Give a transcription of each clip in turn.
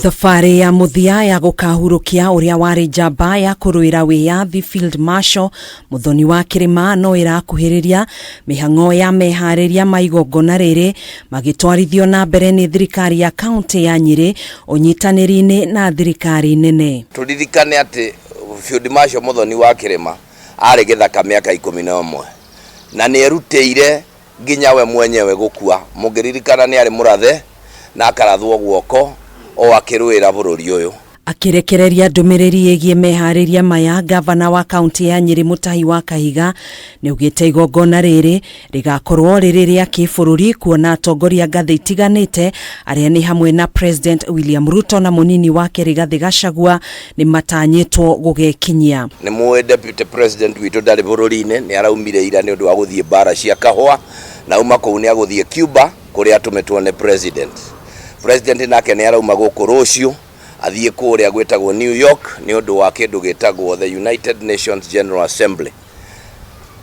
Thabarĩ ya muthia ya gukahurukia uria wari njamba ya kuruira wiyathi Field Marshal Muthoni wa Kirima no irakuhiriria mihang'o ya mehariria ma igongona riri magitwarithio na mbere ni thirikari ya kaunti ya NYERI unyitaniri-ini na thirikari nene. Turirikane ati Field Marshal Muthoni wa Kirima ari githaka miaka 11 na ni erutĩire nginya we mwenyewe gukua. Mungiririkana ni ari murathe na akarathwo guoko o akiruira bururi uyu. Akirekereria ndumiriri yegie mehariria maya, gavana wa kaunti ya NYERI MUTAHI wa KAHIGA ni ugite igongona riri rigakorwo riri ria kibururi kuona atongoria ngathĩ itiganĩte aria ni hamwe na President William Ruto na munini wake Rigathi Gachagua ni matanyitwo gugekinyia. Ni muwe Deputy President witu ndari bururi-ini ni araumire ira ni undu wa guthie bara cia kahua na uma kuu ni aguthie Cuba kuria atumetwo ni President nake ni arauma guku rucio athie kuria gwetagwo New York ni undu wa kindu gitagwo the United Nations General Assembly.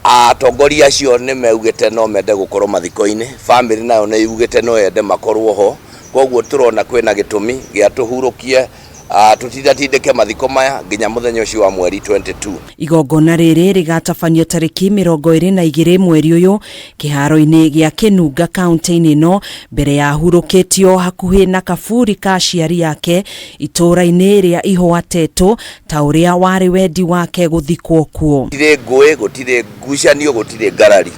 Atongoria acio ni meugite no mende gukorwo mathiko-ini, family nayo ni yugite no yende makorwo ho, koguo turona kwina gitumi gia tuhurukie tutidatindike mathiko maya nginya muthenya ucio wa mweri 22. Igongona riri rigatabanio tariki 22 mweri uyu kiharo-ini gia KINUNGA kaunti-ini no mbere ya hurukitio hakuhi na kaburi ka aciari yake ITURAIINI ria IHWA TETU ta uria wari wendi wake guthikwo kuo. Gutire ngui, gutire ngucanio, gutire ngarari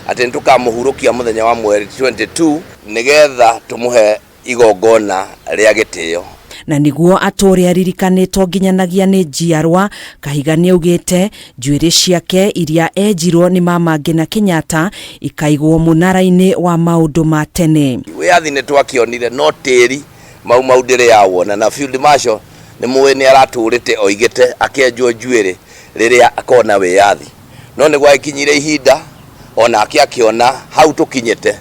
ati nitukamuhurukia muthenya wa mweri 22 nigetha tumuhe igongona ria gitio. Na niguo atore aririkanitwo nginyanagia ni njiarwa. KAHIGA ni augite njuĩrĩ ciake iria enjirwo ni mama Ngina Kenyatta ikaigwo munara-ini wa maundu ma tene. Wiyathi ni twakionire no tĩri mau ndire yawona na Field Marshal ni muwe ni araturite oigite akenjwo njuĩrĩ riria akona wiyathi no ni gwakinyire ihinda ona akiona hau tukinyite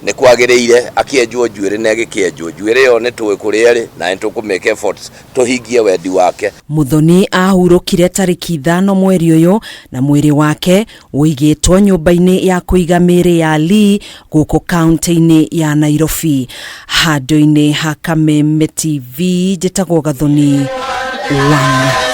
ni kwagiriire akienjwo njuĩrĩ na gikienjwo njuĩrĩ yo ni tuwe kuriari na nitukumeke efforts tuhingie wendi wake. Muthoni ahurukire tariki 5 mweri uyu na mwiri wake uigitwo nyumba-ini ya kuiga mĩĩrĩ ya Lee guku kaunti-ini ya Nairobi. Handũ-ini ha Kameme TV njĩtagwo Gathoni 1.